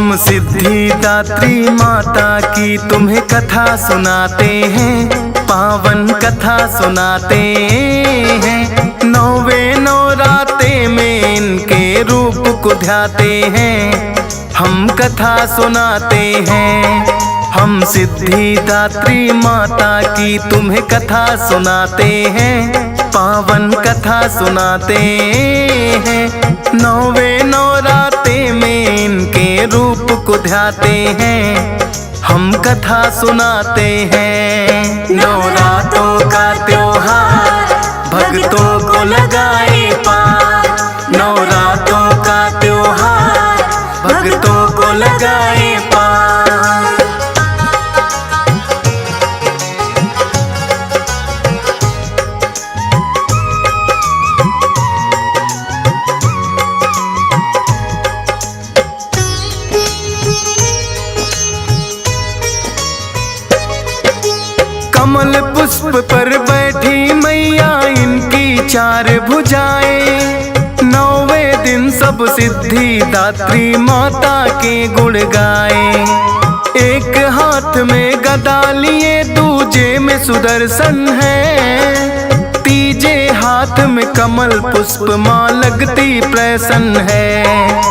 हम सिद्धिदात्री माता की तुम्हें कथा सुनाते हैं, पावन कथा सुनाते हैं। नौवे नवराते में इनके रूप को ध्याते हैं, हम कथा सुनाते हैं। हम सिद्धिदात्री माता की तुम्हें कथा सुनाते हैं, पावन कथा सुनाते हैं। नौवे नवराते में इनके रूप को ध्याते हैं, हम कथा सुनाते हैं। नवरात्रों का त्योहार भक्तों को लगाए पार, नवरात्रों का त्योहार भक्तों को लगाए पार। कमल पुष्प पर बैठी मैया इनकी चार भुजाएं, नौवे दिन सब सिद्धिदात्री माता के गुण गाए। एक हाथ में गदा लिए दूजे में सुदर्शन है, तीजे हाथ में कमल पुष्प माँ लगती प्रसन्न है।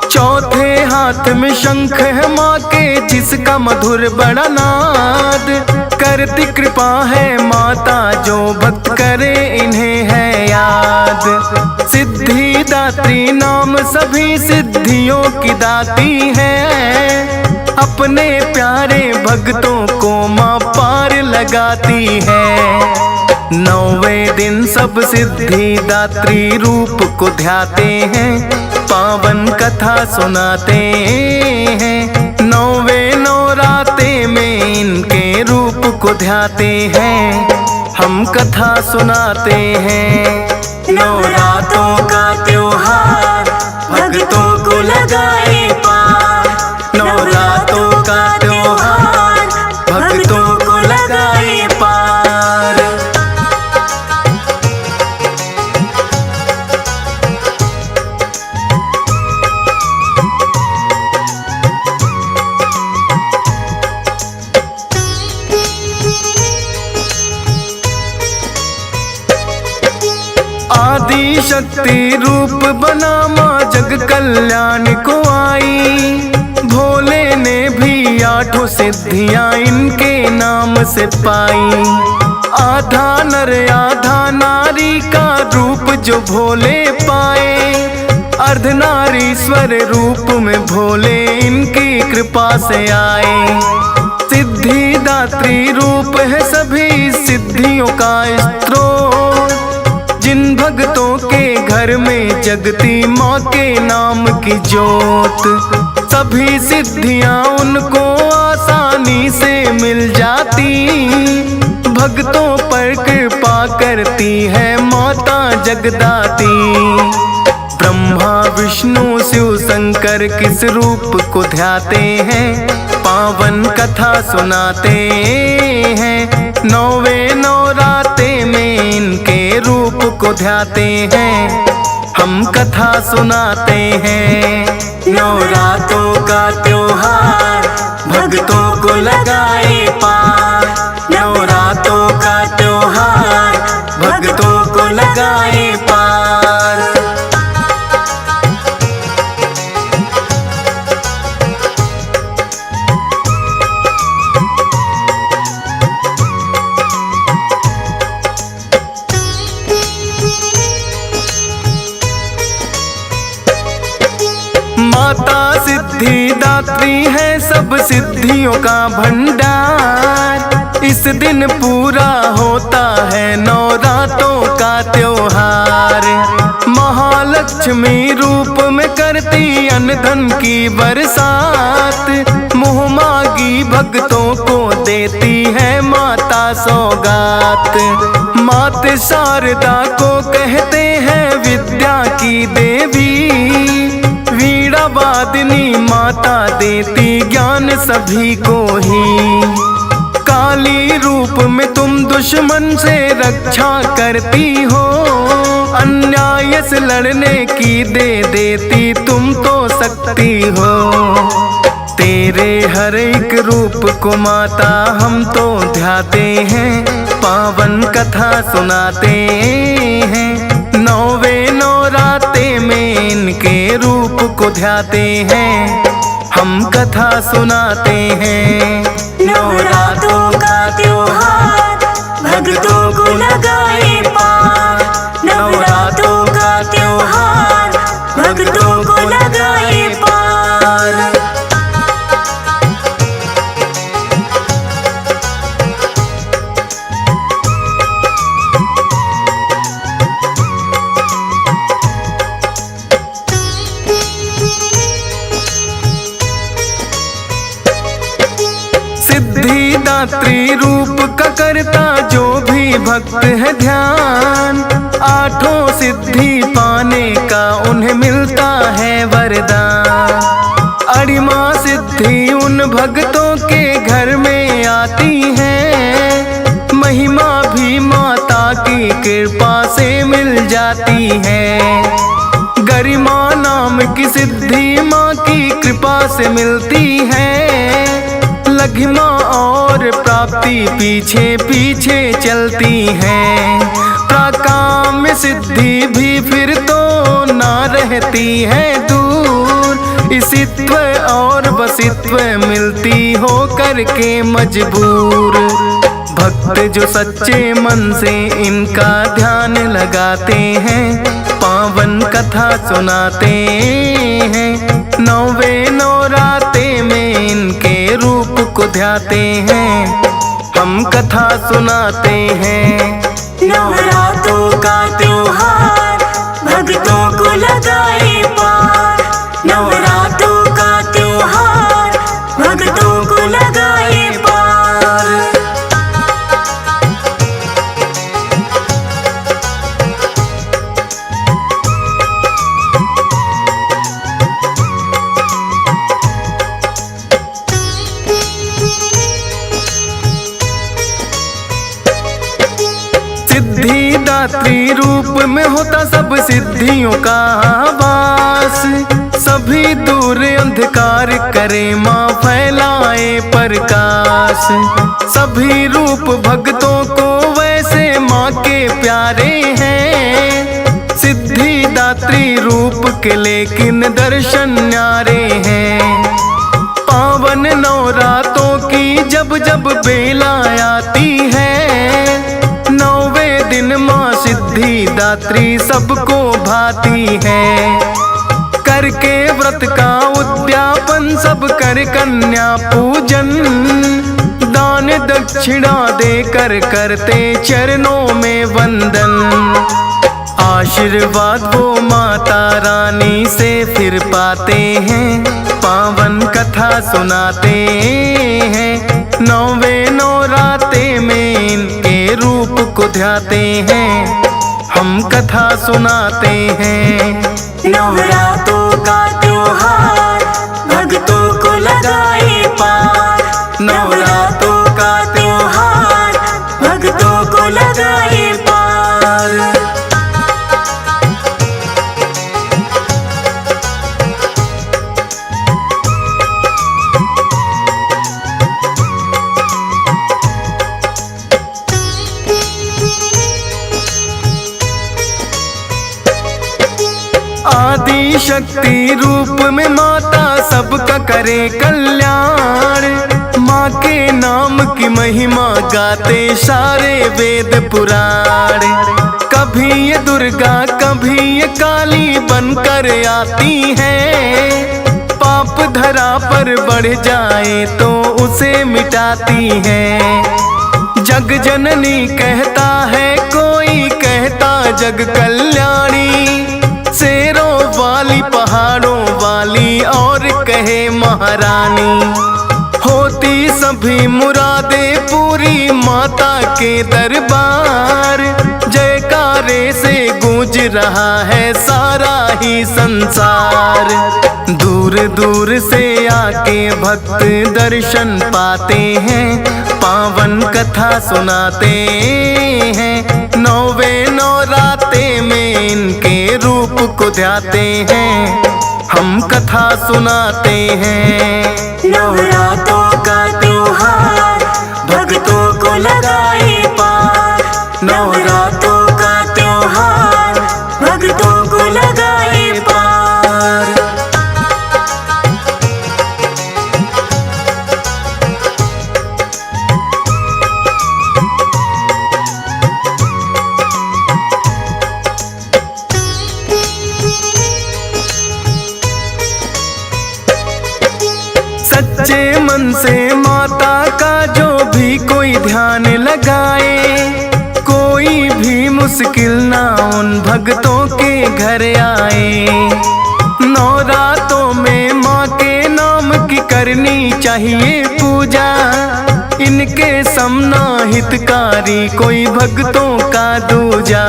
चौथे हाथ में शंख है माँ के जिसका मधुर बड़ा नाद, करती कृपा है माता जो भक्त करे इन्हें है याद। सिद्धिदात्री नाम सभी सिद्धियों की दाती है, अपने प्यारे भक्तों को माँ पार लगाती है। नौवे दिन सब सिद्धिदात्री रूप को ध्याते हैं, पावन कथा सुनाते हैं। नौवे नवराते में इनके रूप को ध्याते हैं, हम कथा सुनाते हैं। नवरात्रों का त्योहार भक्तों को लगाए पार, नवरात्रों का त्योहार भक्तों को लगाए पार। आदि शक्ति रूप बना माँ जग कल्याण को आई, भोले ने भी आठों सिद्धियां इनके नाम से पाई। आधा नर आधा नारी का रूप जो भोले पाए, अर्धनारीश्वर रूप में भोले इनकी कृपा से आए। सिद्धिदात्री रूप है सभी सिद्धियों का स्रोत, जिन भक्तों के घर में जगती माँ के नाम की जोत। सभी सिद्धियां उनको आसानी से मिल जाती, भक्तों पर कृपा करती है माता जगदाती। ब्रह्मा विष्णु शिव शंकर किस रूप को ध्याते हैं, पावन कथा सुनाते हैं। नौवे नवराते में इनके रूप को ध्याते हैं, हम कथा सुनाते हैं। नवरात्रों का त्योहार भक्तों को लगाए पार, नवरात्रों का त्योहार भक्तों को लगाए पार। माता सिद्धिदात्री है सब सिद्धियों का भंडार, इस दिन पूरा होता है नवरात्रों का त्योहार। महालक्ष्मी रूप में करती अन्न धन की बरसात, मुँह मांगी भक्तों को देती है माता सौगात। मात शारदा को कहते हैं विद्या की देवी, वादिनी माता देती ज्ञान सभी को ही। काली रूप में तुम दुश्मन से रक्षा करती हो, अन्याय से लड़ने की दे देती तुम तो शक्ति हो। तेरे हर एक रूप को माता हम तो ध्याते हैं, पावन कथा सुनाते हैं। नौवे नौराते में इनके रूप को ध्याते हैं, हम कथा सुनाते हैं। नवरात्रों का त्योहार भक्तों को लगाए पार, नवरात्रों का त्योहार भक्तों को लगाए पार। सिद्धिदात्री रूप का करता जो भी भक्त है ध्यान, आठों सिद्धि पाने का उन्हें मिलता है वरदान। अड़िमा सिद्धि उन भक्तों के घर में आती है, महिमा भी माता की कृपा से मिल जाती है। गरिमा नाम की सिद्धि माँ की कृपा से मिलती है, लघिमा और प्राप्ति पीछे पीछे चलती है। प्राकाम सिद्धि भी फिर तो ना रहती है दूर, इसित्व और बसित्व मिलती हो करके मजबूर। भक्त जो सच्चे मन से इनका ध्यान लगाते हैं, पावन कथा सुनाते हैं। नौवे नौराते में इनके रूप को ध्याते हैं, हम कथा सुनाते हैं। नवरात्रों का त्योहार भक्तों को लगाए पार, नवरात्रों का त्योहार भक्तों को लगाए पार। सिद्धिदात्री रूप में होता सब सिद्धियों का वास, सभी दूर अंधकार करे माँ फैलाए प्रकाश। सभी रूप भक्तों को वैसे माँ के प्यारे हैं, सिद्धिदात्री रूप के लेकिन दर्शन न्यारे हैं। पावन नवरातों की जब जब बेला आती है, नौवे दिन माँ सिद्धिदात्री सबको भाती है। करके व्रत का उद्यापन सब कर कन्या पूजन, दान दक्षिणा देकर करते चरणों में वंदन। आशीर्वाद वो माता रानी से फिर पाते हैं, पावन कथा सुनाते हैं। नौवे नौराते में इनके रूप को ध्याते हैं, हम कथा सुनाते हैं। नवरात्रों का त्योहार भक्तों को लगाए पार, नवरात्रों का त्योहार भक्तों को लगाए पार। आदि शक्ति रूप में माता सबका करे कल्याण, माँ के नाम की महिमा गाते सारे वेद पुराण। कभी ये दुर्गा कभी ये काली बनकर आती है, पाप धरा पर बढ़ जाए तो उसे मिटाती है। जग जननी कहता है कोई कहता जग कल्याणी, शेरों वाली पहाड़ों वाली और कहे महारानी। होती सभी मुरादें पूरी माता के दरबार, जयकारे से गूंज रहा है सारा ही संसार। दूर दूर से आके भक्त दर्शन पाते हैं, पावन कथा सुनाते हैं। नौवे नौराते में इनके रूप को ध्याते हैं, हम कथा सुनाते हैं। नवरात्रों का त्योहार भक्तों को लगाए पार। नवरात्रों का त्योहार भक्तों को लगाए पार। सच्चे मन से माता का जो भी कोई ध्यान लगाए, कोई भी मुश्किल ना उन भक्तों के घर आए। नवरातों में माँ के नाम की करनी चाहिए पूजा, इनके समना हितकारी कोई भक्तों का दूजा।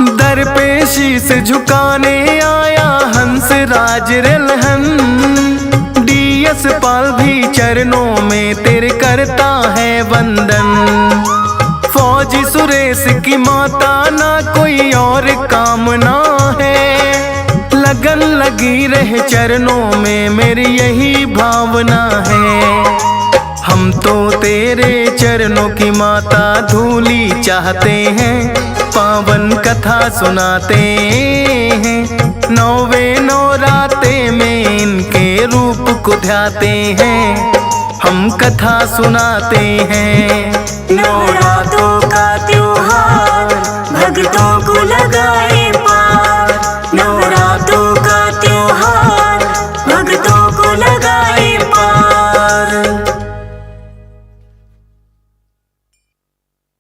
दर पे शीश झुकाने आया हंस राज रलहन, पाल भी चरणों में तेरे करता है वंदन। फौजी सुरेश की माता ना कोई और कामना है, लगन लगी रहे चरणों में मेरी यही भावना है। हम तो तेरे चरणों की माता धूली चाहते हैं, पावन कथा सुनाते हैं। नौवे नवराते में इनके रूप को ध्याते हैं, हम कथा सुनाते हैं।